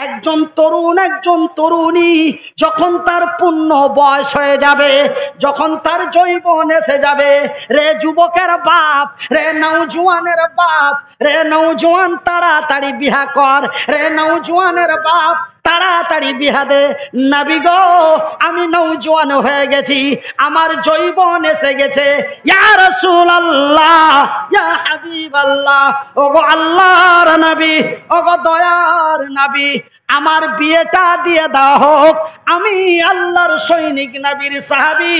একজন তরুণ একজন তরুণী যখন তার পূর্ণ বয়স হয়ে যাবে, যখন তার যৌবন এসে যাবে, রে যুবকের বাপ, রে নওজোয়ানের বাপ, রে নওজোয়ান তাড়াতাড়ি বিয়া কর, রে নওজোয়ানের বাপ তাড়াতাড়ি বিয়া দে। নবী গো, আমি নওজোয়ান হয়ে গেছি, আমার যৌবন এসে গেছে, ইয়া রাসূলুল্লাহ, ইয়া হাবিবাল্লাহ, ওগো আল্লাহর নবী, ওগো দয়ার নবী, আমার বিয়েটা দিয়ে দাও হোক। আমি আল্লাহর সৈনিক, নবীর সাহাবী,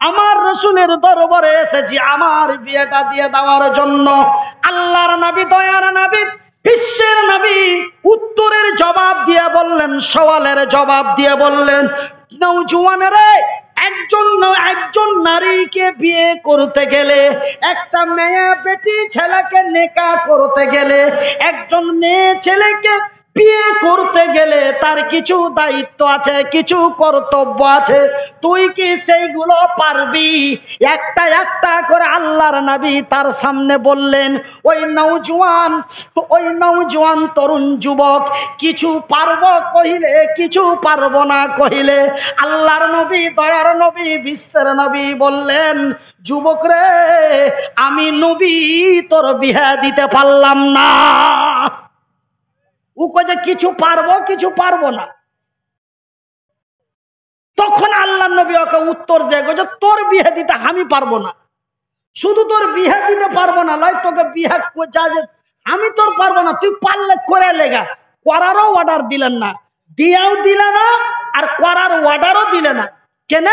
আমার রাসূলের দরবারে এসেছি আমার বিয়েটা দিয়ে দেওয়ার জন্য। আল্লাহর নবী, দয়ার নবী, বিশ্বের নবী উত্তরের জবাব দিয়ে বললেন, সওয়ালের জবাব দিয়ে বললেন, নওজোয়ানেরা, একজন নারীকে বিয়ে করতে গেলে, একটা মেয়ে বেটি ছেলেকে নেকাহ করতে গেলে, একজন মেয়ে ছেলেকে বিয়ে করতে গেলে তার কিছু দায়িত্ব আছে, কিছু কর্তব্য আছে। তুই কি সেইগুলো পারবি? একটা একটা করে আল্লাহর নবী তার সামনে বললেন। ওই নওজোয়ান তরুণ যুবক কিছু পারবো কহিলে, কিছু পারবো না কহিলে, আল্লাহর নবী, দয়ার নবী, বিশ্বের নবী বললেন, যুবক রে, আমি নবী তোর বিয়ে দিতে পারলাম না। ও কয়ে কিছু পারবো, কিছু পারবো না। তখন আল্লাহর নবী ওকে উত্তর দেয়, যে তোর বিয়ে দিতে আমি পারবো না। শুধু তোর বিয়ে দিতে পারবো না লয়, তোকে বিয়ে আমি তোর পারবো না, তুই পারলে করে লেগা। করারও অর্ডার দিলেন না, দিয়েও দিলে না, আর করার অর্ডারও দিলে না। কেন?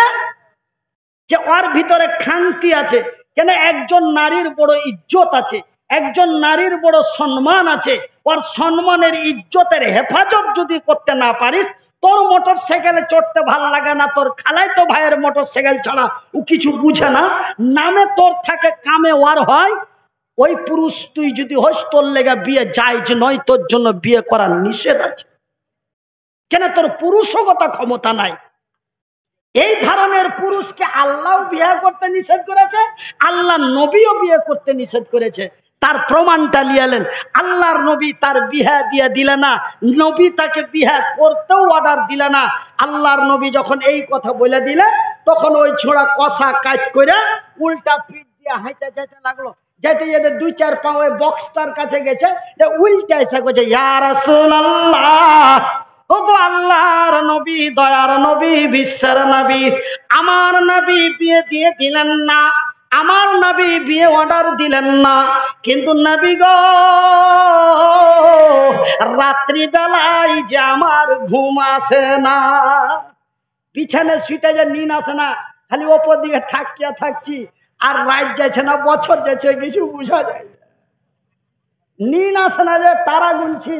যে ওর ভিতরে খান্তি আছে। কেন? একজন নারীর বড় ইজ্জত আছে, একজন নারীর বড় সম্মান আছে। ওর সম্মানের ইজ্জতের হেফাজত যদি করতে না পারিস, তোর মোটর সাইকেলে চড়তে ভালো লাগে না, তোর খালাই তো ভাইয়ের মোটর সাইকেল ছাড়া ও কিছু বুঝে না, নামে তোর থাকে কামে ওয়ার হয়, ওই পুরুষ তুই যদি হস, তোর লেগে বিয়ে জায়েজ নয়, তোর জন্য বিয়ে করার নিষেধ আছে। কেন? তোর পুরুষগত ক্ষমতা নাই। এই ধরনের পুরুষকে আল্লাহ বিয়ে করতে নিষেধ করেছে, আল্লাহ নবীও বিয়ে করতে নিষেধ করেছে। তার প্রমাণটা লিয়ালেন, আল্লাহর নবী তার বিয়ে দিয়ে দিলে না, নবী তাকে বিয়ে করতেও অর্ডার দিলে না। আল্লাহর নবী যখন এই কথা বলে দিলে, তখন ওই ছোড়া কষা কাজ করে উল্টা পিঠ দিয়ে হাইতে যেতে লাগলো। যেতে যেতে দুই চার পা ওই বক্সটার কাছে গেছে, উল্টা এসে গেছে, ইয়া রাসূলুল্লাহ, ওগো আল্লাহর নবী, দয়ার নবী, বিশ্বের নবী, আমার নবী বিয়ে দিয়ে দিলেন না, আমার নবী বিয়ে অর্ডার দিলেন না, কিন্তু নবী গো, রাত্রি বেলায় যে আমার ঘুম আসে না, বিছানে শুইতে যে নিন আসে না, খালি ওপর দিকে থাকিয়া থাকছি, আর রাত যাচ্ছে না, বছর যাচ্ছে, কিছু বুঝা যায় না, নিন আসে না, যে তারা গুনছি,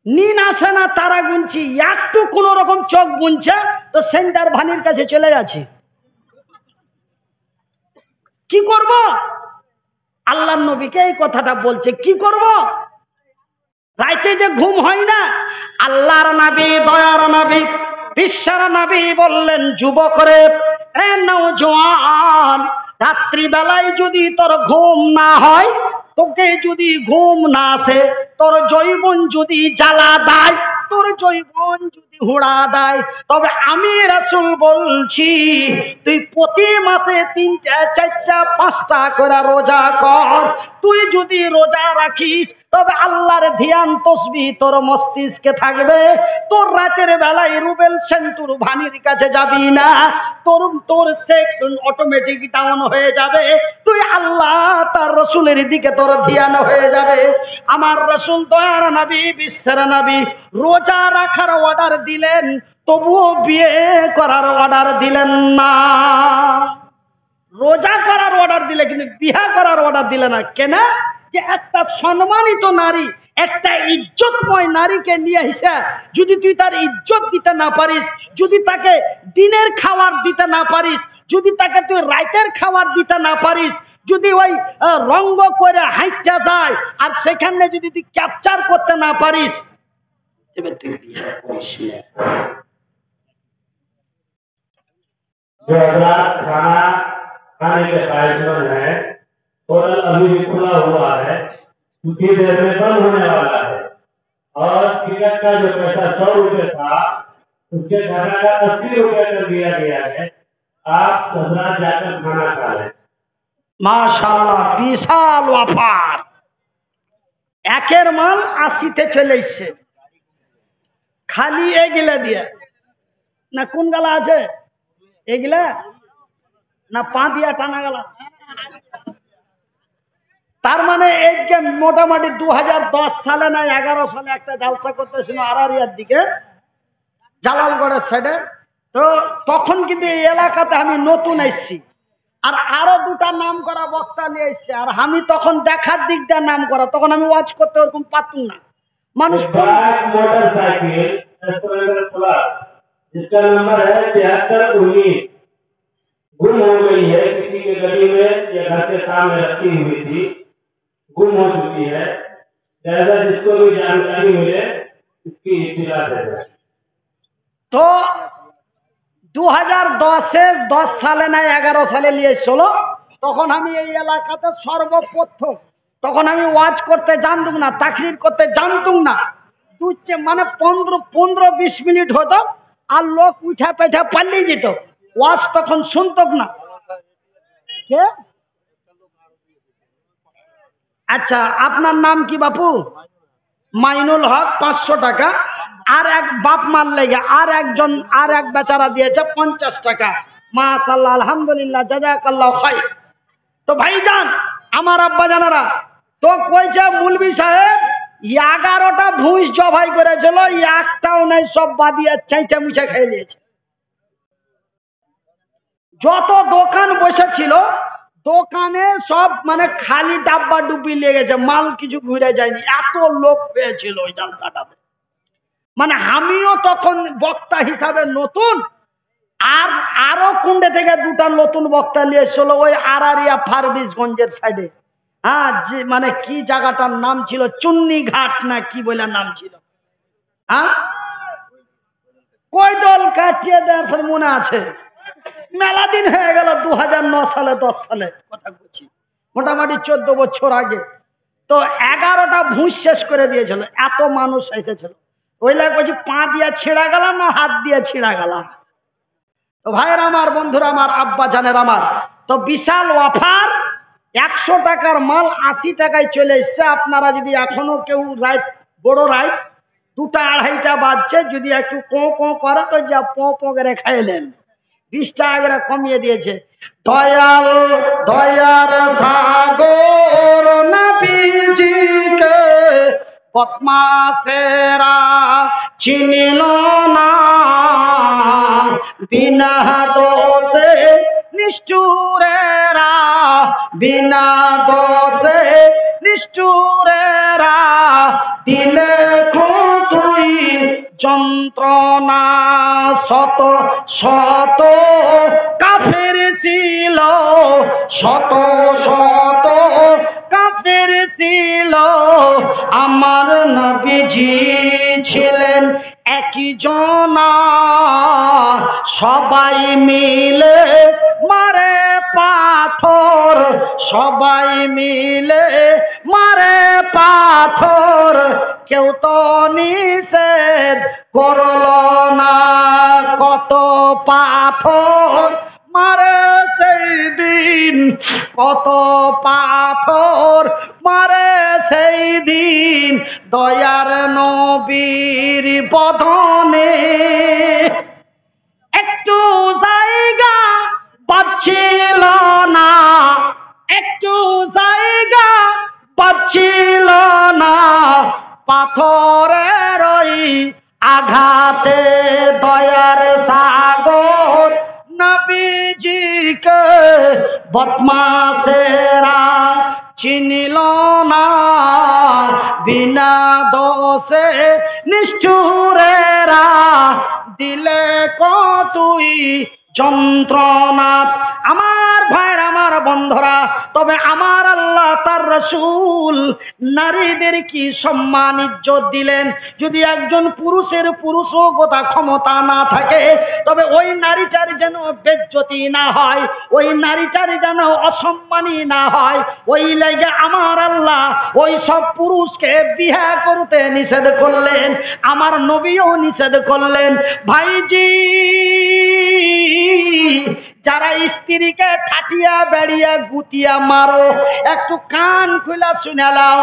নিন আসে না, তারা গুনছি, একটু কোন রকম চোখ বুনছে তো সেন্টার ভানির কাছে চলে যাচ্ছে। কি করব? আল্লাহর নবীকে এই কথাটা বলছে, কি করব? রাইতে যে ঘুম হয় না। আল্লাহর নবী, দয়ার নবী, বিশ্বের নবী বললেন, যুবক রে, এ নওজোয়ান, রাত্রি বেলায় যদি তোর ঘুম না হয়, তোকে যদি ঘুম না আসে, তোর যৌবন যদি জ্বালা দেয়, তোর যৌবন যদি হুড়া দেয়, তবে আমি রাসূল বলছি, তুই প্রতি মাসে 3টা 4টা 5টা করে রোজা কর। তুই যদি রোজা রাখিস, তবে আল্লাহর ধ্যান তসবিহ তোর মস্তিষ্কে থাকবে। তোর রাতের বেলায় রুবেল সেন্টুর ভানির কাছে যাবি না, তোর সেক্স অটোমেটিক ডাউন হয়ে যাবে। তুই আল্লাহ তার রাসূলের দিকে তোর ধ্যান হয়ে যাবে। আমার রাসূল, দয়ার নবী, বিশ্বের নবী, রোজা রাখার অর্ডার দিলেন, তবুও বিয়ে করার অর্ডার দিলেন না। রোজা করার অর্ডার দিলে, কিন্তু বিয়ে করার অর্ডার দিলে না। কেন? যে একটা সম্মানিত নারী, একটা ইজ্জতময় নারীকে নিয়ে এসে যদি তুই তার ইজ্জত দিতে না পারিস, যদি তাকে দিনের খাবার দিতে না পারিস, যদি তাকে তুই রাতের খাবার দিতে না পারিস, যদি ওই রঙ্গ করে হাইটা যায় আর সেখানে যদি তুই ক্যাপচার করতে না পারিস, তবে তুই বিয়ে করিস না। जो हजरात खाना खाने के ख्वाहिशमंद है, होटल अभी भी खुला हुआ है, कुछ ही देर में बंद होने वाला है। और टिकट का जो पैसा 100 रुपये था उसके घटाकर 80 रुपये कर दिया गया है। आप हजरात जाकर खाना खा लें। মাশাআল্লাহ, বিশাল অফার। একের মাল 80-তে চলে এসছে, খালি এগুলা দিয়ে। না কোন গালা আছে এগুলা, না পা দিয়া টানা গালা। তার মানে এইদিকে মোটামুটি 2010 সালে না 11 সালে একটা জালসা করতেছিল আরারিয়ার দিকে, জালালগড়ের সাইডে। তো তখন কিন্তু এই এলাকাতে আমি নতুন এসেছি, আর আরো দুটা নাম করা বক্তা নিয়ে এসছে। আর আমি তখন দেখার দিক দিয়ে নাম করা, তখন আমি ওয়াচ করতে ওরকম পারতুম না। মানুষ मोटरसाइकिल जिसका नंबर है 7319 गुम हो गई है, किसी के गली में या घर के सामने रखी हुई थी, गुम हो चुकी है। जैसा जिसको भी जानकारी मिले इसकी इत्तला दें। তো 2010 সালে না 11 সালে নিয়ে এসেছিল, তখন আমি এই এলাকাতে সর্বপ্রথম, তখন আমি ওয়াজ করতে জানতুম না, তাকরির করতে জানতুম না। মানে 15-20 মিনিট হতো আর লোক উঠা পেঠা পালিয়ে যেত, ওয়াজ তখন শুনতো না। কে? আচ্ছা, আপনার নাম কি বাপু? মাইনুল হক, 500 টাকা। আর এক বাপ মার লেগে আর এক বেচারা দিয়েছে 50 টাকা। মাশাআল্লাহ, আলহামদুলিল্লাহ, জাযাকাল্লাহু খায়র। তো ভাইজান, আমার আব্বা জানারা, তো কইছে মুলবি সাহেব 11টা ভুঁইস জবাই করেছিল, একটাও নাই, সব বাদিয়ে চাইটা মুছে খেয়ে নিয়েছে। যত দোকান বসেছিল দোকানে সব মানে খালি ডাব্বা ডুবি লেগেছে, মাল কিছু ঘুরে যায়নি, এত লোক হয়েছিল ওই জালসাটাতে। মানে আমিও তখন বক্তা হিসাবে নতুন, আর আরো কুন্ডে থেকে দুটা নতুন বক্তা নিয়ে এসেছিল ওই আরারিয়া ফারবিসগঞ্জের সাইডে। হ্যাঁ, যে মানে কি জায়গাটার নাম ছিল, চুন্নি ঘাট না কি বলে নাম ছিল। হ্যাঁ, কই দল কাটিয়ে দেওয়ার পর মনে আছে, মেলা দিন হয়ে গেল, 2009 সালে 10 সালে কথা বলছি, মোটামুটি 14 বছর আগে। তো 11টা ভুঁস শেষ করে দিয়েছিল, এত মানুষ এসেছিল। ওই লাগে বলছি, পা দিয়ে ছিঁড়া গেল না হাত দিয়ে ছিঁড়া গেল। তো ভাইয়ের আমার, বন্ধুরা আমার, আব্বা জানের আমার, তো বিশাল অফার। 100 টাকার মাল 80 টাকায় চলে এসছে। আপনারা যদি এখনো কেউ রাত বড় রাত 2টা-2:30টা বাজছে, যদি একটু কোঁ কোঁ করে তো যা পো করে খাইলেন। 20 টাকা করে কমিয়ে দিয়েছে। দয়াল দয়ার সাগর নবীজিকে বদমাশেরা চিনিল না, বিনা দোষে নিষ্ঠুরেরা, বিনা দোষে নিষ্ঠুরেরা দিলে তুই যন্ত্রণা। শত শত কাফের ছিল, শত শত কাফের ছিল, আমার নবীজি ছিলেন একই জনা। সবাই মিলে মারে পাথর, সবাই মিলে মারে পাথর, কেউ তো নিষেধ করল না। কত পাথর মারে সেই দিন, কত পাথর মারে সেই দিন, দয়ার নবীর বদনে একটু জায়গা পাচ্ছিল না, একটু জায়গা পাচ্ছিল না, পাথরের ওই আঘাতে দয়ার সাগর নবীজিকে বদমাশেরা চিনিল না, বিনা দোষে নিষ্ঠুরেরা দিলে তুই যন্ত্রণা। আমার ভাইয়ের আমার, বন্ধুরা, তবে আমার আল্লাহ তার রাসূল নারীদের কি সম্মান ইজ্জত দিলেন। যদি একজন পুরুষের পুরুষগত ক্ষমতা না থাকে, তবে ওই নারীটার যেন বেজ্জতি না হয়, ওই নারীটার যেন অসম্মানী না হয়। ওই লাগে আমার আল্লাহ ওই সব পুরুষকে বিয়ে করতে নিষেধ করলেন, আমার নবীও নিষেধ করলেন। ভাইজি, যারা স্ত্রীকে ঠাটিয়া বেড়িয়া গুতিয়া মারো, একটু কান খুলা শুনে নাও।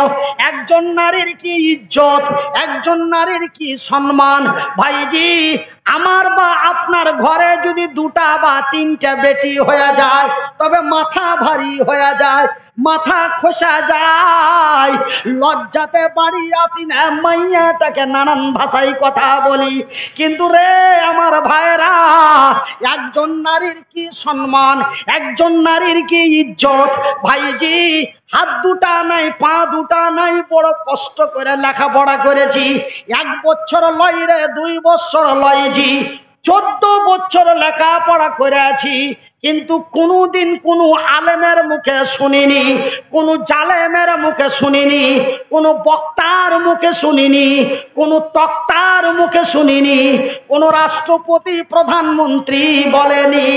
একজন নারীর কি ইজ্জত, একজন নারীর কি সম্মান। ভাইজি, আমার বা আপনার ঘরে যদি দুটা বা তিনটা বেটি হয়ে যায়, তবে মাথা ভারী হয়ে যায়, মাথা খোসা যায়। লজ্জাতে বাড়ি আছি না, মাইয়াটাকে নানান ভাষায় কথা বলি। কিন্তু রে আমার ভাইরা, একজন নারীর কি সম্মান, একজন নারীর কি ইজ্জত। ভাইজি, হাত দুটা নাই, পা দুটা নাই, বড় কষ্ট করে লেখাপড়া করেছি। 1 বছর লয় রে, 2 বছর লয় জি, 14 বছর লেখাপড়া করেছি, কিন্তু কোনোদিন কোনো আলেমের মুখে শুনিনি, কোনো জালেমের মুখে শুনিনি, কোনো বক্তার মুখে শুনিনি, কোনো তক্তার মুখে শুনিনি, কোনো রাষ্ট্রপতি প্রধানমন্ত্রী বলেনি।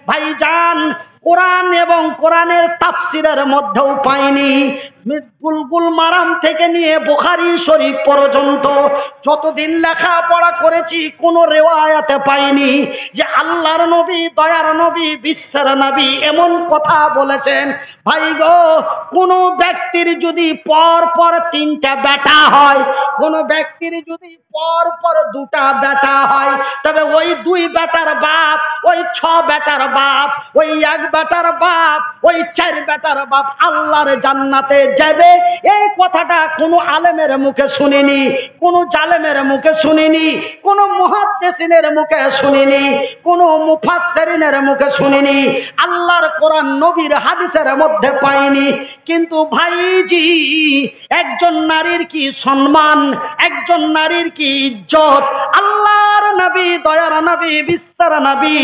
ভাইজান, কোরআন এবং কোরআনের তাফসিরের মধ্যেও পাইনি। বুলবুল মারাম থেকে নিয়ে বুখারী শরীফ পর্যন্ত যতদিন লেখাপড়া করেছি, কোনো রেওয়ায়াতে পাইনি যে আল্লাহর নবী, দয়ার নবী, বিশ্বের নবী এমন কথা বলেছেন। ভাই গো, কোন ব্যক্তির যদি পর পর 3টা বেটা হয়, কোন ব্যক্তির যদি পর পর 2টা বেটা হয়, তবে ওই 2 বেটার বাপ, ওই 6 বেটার বাপ, ওই 1 বেটার বাপ, ওই 4 বেটার বাপ আল্লাহর জান্নাতে যাবে। এই কথাটা কোন আলেমের মুখে শুনিনি, কোন জালেমের মুখে শুনিনি, কোন মুহাদ্দিসিনের মুখে শুনিনি, কোন মুফাসসিরিনের মুখে শুনিনি, আল্লাহর কোরআন নবীর হাদিসের মধ্যে পাইনি। কিন্তু ভাইজি, একজন নারীর কি সম্মান, একজন নারীর কি ইজ্জত। আল্লাহর নবী, দয়ার নবী, বিশ্বের নবী,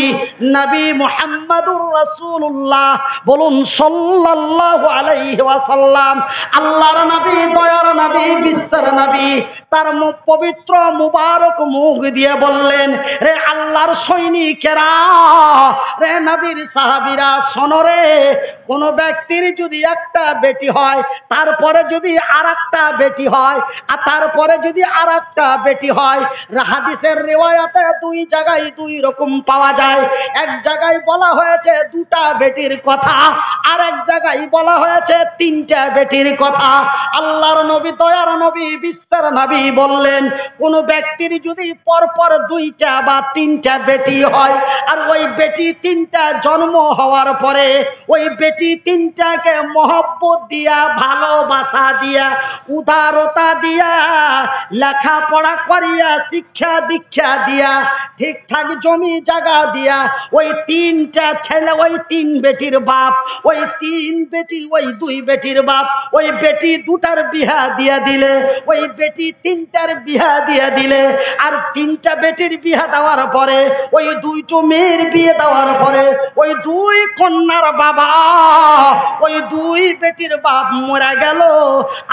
নবী মুহাম্মদুর রাসূলুল্লাহ, বলুন সাল্লাল্লাহু আলাইহি ওয়াসাল্লাম। আল্লাহর নবী, দয়ার নবী, বিশ্বের নবী তার পবিত্র মুবারক মুখ দিয়ে বললেন, রে আল্লাহর সৈনিকেরা, রে নবীর সাহাবীরা, শোনো রে, কোন ব্যক্তির যদি একটা বেটি হয়, তারপরে যদি আরেকটা বেটি হয়, আর তারপরে যদি আরেকটা বেটি হয়, হাদিসের রিওয়ায়াতে 2 জায়গায় 2 রকম পাওয়া যায়। এক জায়গায় বলা হয়েছে 2টা বেটির কথা, আর এক জায়গায় বলা হয়েছে 3টা বেটির কথা। আল্লাহর নবী, দয়ার নবী, বিশ্বের নবী বললেন, কোন ব্যক্তির যদি পরপর 2টা বা 3টা বেটি হয়, আর ওই বেটি 3টা জন্ম হওয়ার পরে ওই বেটি 3টাকে মহব্বত দিয়া, ভালোবাসা দিয়া, উদারতা দিয়া, লেখাপড়া করিয়া, শিক্ষা দীক্ষা দিয়া, ঠিকঠাক জমি জায়গা দিয়া, ওই 3টা ছেলে, ওই 3 বেটির বাপ, ওই 3 বেটি, ওই 2 বেটির বাপ, ওই বেটি 2টার বিয়া দিয়া দিলে, ওই বেটি 3টার বিয়া দিয়া দিলে, আর 3টা বেটির বিয়া দেওয়ার পরে, ওই 2টো মেয়ের বিয়ে দেওয়ার পরে, ওই 2 কন্যার বাবা, ওই 2 বেটির বাপ মরে গেল।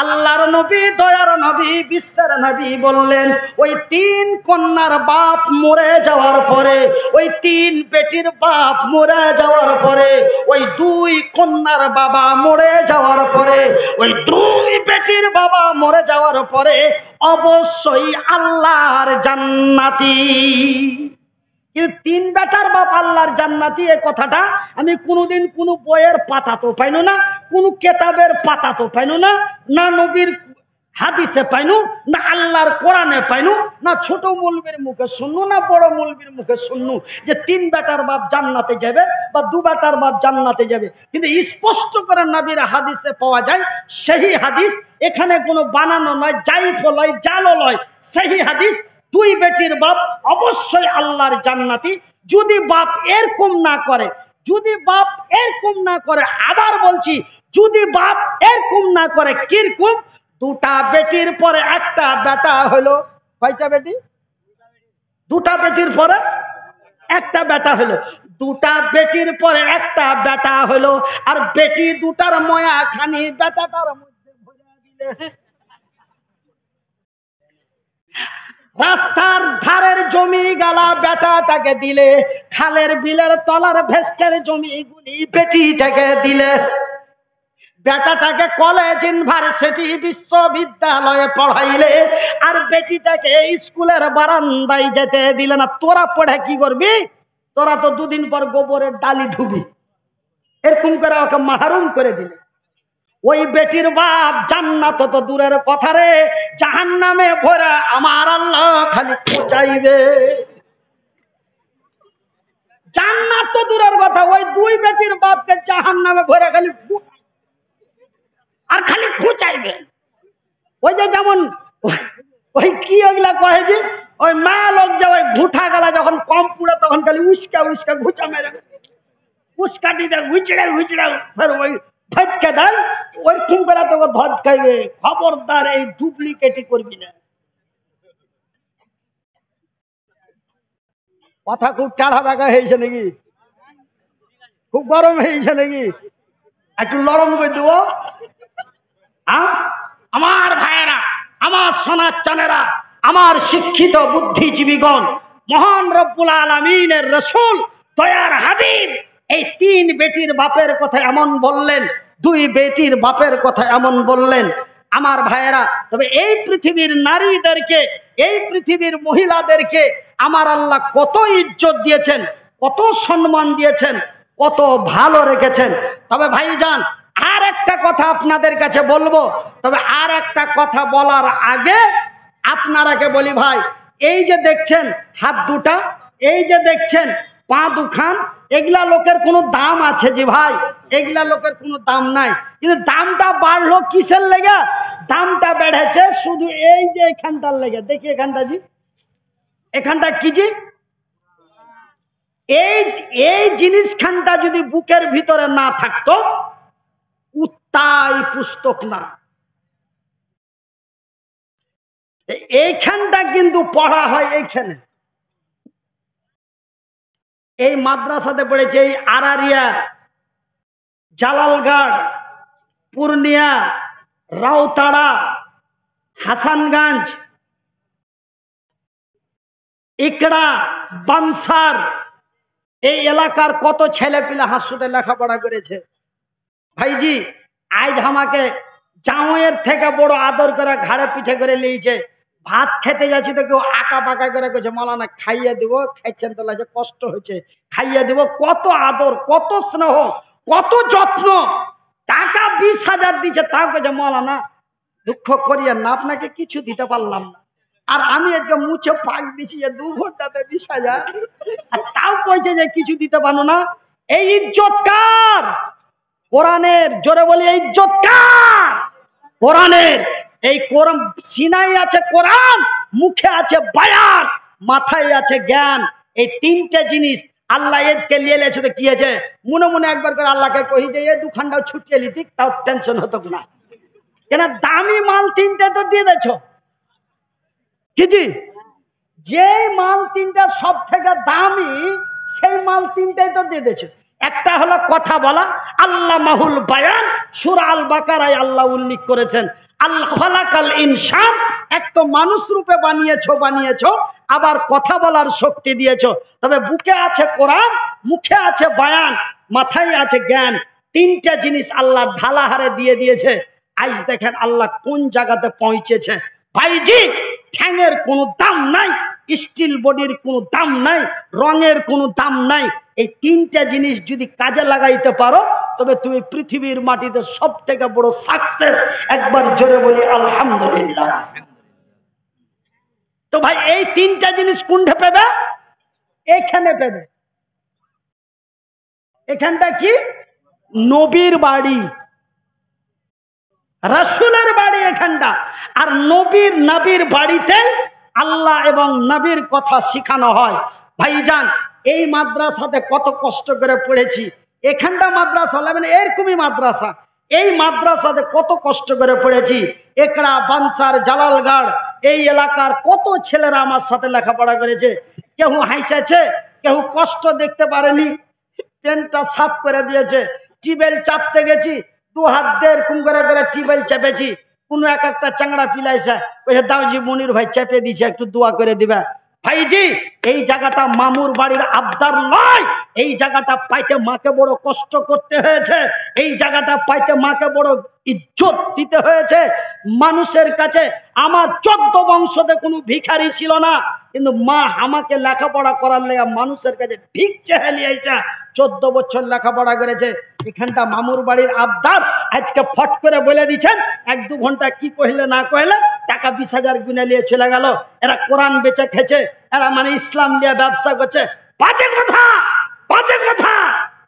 আল্লাহর নবী, দয়ার নবী, বিশ্বের নবী বললেন, ওই 3 কন্যার বাপ মরে যাওয়ার পরে, ওই 3 বেটির বাপ মরে যাওয়ার পরে, ওই 2 কন্যার বাবা মরে যাওয়ার পরে, ওই 2 বেটির বাবা মরে যাওয়ার পরে অবশ্যই আল্লাহর জান্নাতি। কিন্তু 3 বেটার বাপ আল্লাহর জান্নাতি, এই কথাটা আমি কোনোদিন কোনো বইয়ের পাতা তো পাইনো না, কোনো কেতাবের পাতা তো পাইনো না, না নবীর হাদিসে পাইনু, না আল্লাহর কোরআনে পাইনু, না ছোট মৌলবীর মুখে শুননু, না বড় মৌলবীর মুখে শুননু যে 3 বেটার বাপ জান্নাতে যাবে বা 2 বেটার বাপ জান্নাতে যাবে। কিন্তু স্পষ্ট করে নবীর হাদিসে পাওয়া যায়, সেই হাদিস, এখানে কোনো বানানো নয়, জাইফ নয়, জালও নয়, সেই হাদিস, 2 বেটির বাপ অবশ্যই আল্লাহর জান্নাতি। যদি বাপ এরকম না করে, যদি বাপ এরকম না করে, আবার বলছি, যদি বাপ এরকম না করে, কিরকম? 2টা বেটির পরে একটা বেটা হলো, কয়টা বেটি? 2টা বেটির পরে একটা বেটা হলো। দুটা বেটির পরে একটা বেটা হলো, আর বেটি দুটার ময়া খানি বেটাটার মধ্যে ভরে দিলে। রাস্তার ধারের জমি গালা বেটাটাকে দিলে, খালের বিলের তলার ভেস্টের জমিগুলি বেটিটাকে দিলে। বেটাটাকে কলেজ ইউনিভার্সিটি বিশ্ববিদ্যালয়ে পড়াইলে, আর বেটিটাকে স্কুলের বারান্দায় যেতে দিলে না। তোরা পড়ে কি করবি? তোরা তো দুদিন পর গোবরের ডালি ঢুবি। এরকম করে ওকে মাহরুম করে দিলে। ওই বেটির বাপ জান্নাত তো দূরের কথা রে, জাহান্নামে ভরা আমার আল্লাহ খালি খোঁচাইবে। জান্নাত তো দূরের কথা, ওই দুই বেটির বাপকে জাহান্নামে ভরা খালি আর খালি খোঁচাইবে। ওই যে যেমন ওই কি ওইগুলা কয়ে যে ওই মা লোক যে ওই ঘুঁটা গেলা যখন কম পুড়ে তখন খালি উস্কা উস্কা ঘুচা মেরে উস্কাটি দেয়, ঘুচড়ে ঘুচড়ে ফের ওই ফটকে দেয়। ওরকম করে তোকে ধদ খাইবে। খবরদার এই ডুপ্লিকেটই করবি না। কথা খুব টাড়া বাঁকা হয়েছে নাকি? খুব গরম হয়েছে নাকি? একটু নরম করে দেবো। আমার ভাইয়েরা, আমার সোনার চানেরা, আমার শিক্ষিত বুদ্ধিজীবীগণ, মহান রব্বুল আলামিনের রাসূল দয়ার হাবিব এই তিন বেটির বাপের কথা এমন বললেন, দুই বেটির বাপের কথা এমন বললেন। আমার ভাইয়েরা, তবে এই পৃথিবীর নারীদেরকে, এই পৃথিবীর মহিলাদেরকে আমার আল্লাহ কত ইজ্জত দিয়েছেন, কত সম্মান দিয়েছেন, কত ভালো রেখেছেন। তবে ভাইজান আর একটা কথা আপনাদের কাছে বলবো। তবে আর একটা কথা বলার আগে আপনারাকে বলি ভাই, এই যে দেখছেন হাত দুটা, এই যে দেখছেন পা দুখান, এগুলা লোকের কোনো দাম আছে যে ভাই? এগুলা লোকের কোনো দাম নাই। কিন্তু দামটা বাড়লো কিসের লেগে? দামটা বেড়েছে শুধু এই যে এখানটার লেগে। দেখি এখানটা জি, এখানটা কি জি? এই জিনিসখানটা যদি বুকের ভিতরে না থাকতো, উত্তাই পুস্তক না। এইখানটা কিন্তু পড়া হয় এইখানে। এই মাদ্রাসাতে পড়েছে এই আরারিয়া, জালালগড়, পূর্ণিয়া, রাউতাড়া, হাসানগঞ্জ, ইকড়া, বানসার, এই এলাকার কত ছেলে পিলা হাসুতে লেখাপড়া করেছে। ভাইজি আজ আমাকে জামাইয়ের থেকে বড় আদর করে ঘাড়ে পিঠে করে নিয়েছে। ভাত খেতে যাচ্ছি তো কেউ আঁকা পাকা করে কইছে মাওলানা খাইয়ে দিব, খাইছেন তো লাগছে কষ্ট হয়েছে, খাইয়ে দিব। কত আদর, কত স্নেহ, কত যত্ন। টাকা 20,000 দিচ্ছে, তাও কইছে মাওলানা দুঃখ করিয়েন না, আপনাকে কিছু দিতে পারলাম না। আর আমি আজকে মুছে পাক দিছি যে 2 ঘন্টাতে 20,000, আর তাও কইছে যে কিছু দিতে পারো না। এই ইজ্জত কার? কোরআনের। জোরে বলি এই ইজ্জত কার? কোরআনের। এই কোরআন সিনায় আছে কোরআন, মুখে আছে বয়ান, মাথায় আছে জ্ঞান। এই তিনটে জিনিস আল্লাহ এদকে নিয়ে এলেছে তো কি আছে? মনে মনে একবার করে আল্লাহকে কহি যে এই দুখানটাও ছুটিয়ে লিতিক, তাও টেনশন হতো না। কেন দামি মাল তিনটে তো দিয়ে দেছ কি জি? যে মাল তিনটা সব থেকে দামি, সেই মাল তিনটাই তো দিয়ে দিয়েছে। একটা হলো কথা বলা, আল্লাহ মাহুল বায়ান, সূরা আল বাকারায় আল্লাহ উল্লেখ করেছেন আল্লাহ খালাকাল ইনসান, এক তো মানুষ রূপে বানিয়েছো, আবার কথা বলার শক্তি দিয়েছো। তবে বুকে আছে কোরআন, মুখে আছে বায়ান, মাথায় আছে জ্ঞান। তিনটা জিনিস আল্লাহ ঢালাহারে দিয়ে দিয়েছে। আজ দেখেন আল্লাহ কোন জায়গাতে পৌঁছেছে। ভাইজি ঠ্যাঙের কোনো দাম নাই, স্টিল বডির কোনো দাম নাই, রঙের কোনো দাম নাই। এই তিনটা জিনিস যদি কাজে লাগাইতে পারো, তবে তুমি পৃথিবীর মাটিতে সব থেকে বড় সাকসেস। একবার জোরে বলি আলহামদুলিল্লাহ। তো ভাই এই তিনটা জিনিস কোনটা পেবে? এখানে পেবে। এখানটা কি? নবীর বাড়ি, রাসূলের বাড়ি এখানটা। আর নবীর বাড়িতে আল্লাহ এবং নবীর কথা শিখানো হয়। ভাইজান এই মাদ্রাসাতে কত কষ্ট করে পড়েছি। এখানটা মাদ্রাসা মানে এরকমই মাদ্রাসা। এই মাদ্রাসাতে কত কষ্ট করে পড়েছি। একড়া, বানসার, জালালগড়, এই এলাকার কত ছেলেরা আমার সাথে লেখাপড়া করেছে। কেউ হাসেছে, কেউ কষ্ট দেখতে পারেনি, পেনটা সাফ করে দিয়েছে। টিবেল চাপতে গেছি, 2 হাত দিয়ে এরকম করে করে টিবেল চেপেছি। কোনো একটা চাংড়া পিলাইছে, ওই দাওজি মনির ভাই চেপে দিছে, একটু দোয়া করে দিবা। ভাইজি, এই জায়গাটা মামুর বাড়ির আবদার নয়। এই জায়গাটা পাইতে মাকে বড় কষ্ট করতে হয়েছে। এই জায়গাটা পাইতে মাকে বড় ইজ্জত দিতে হয়েছে মানুষের কাছে। আমার 14 বংশতে কোনো ভিখারি ছিল না, কিন্তু মা আমাকে লেখাপড়া করার লেগে মানুষের কাছে ভিক চেয়ে লিয়েছে। 14 বছর লেখাপড়া করেছে। এখানটা মামুর বাড়ির আবদার। আজকে ফট করে বলে দিচ্ছেন, 1-2 ঘন্টা কি কইলে না কইলে টাকা 20,000 গুনে নিয়ে চলে গেল। এরা কোরআন বেচে খেছে, এরা মানে ইসলাম নিয়ে ব্যবসা করছে। বাজে কথা, বাজে কথা।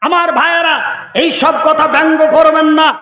আমার ভাইয়েরা, এই সব কথা ব্যঙ্গ করবেন না।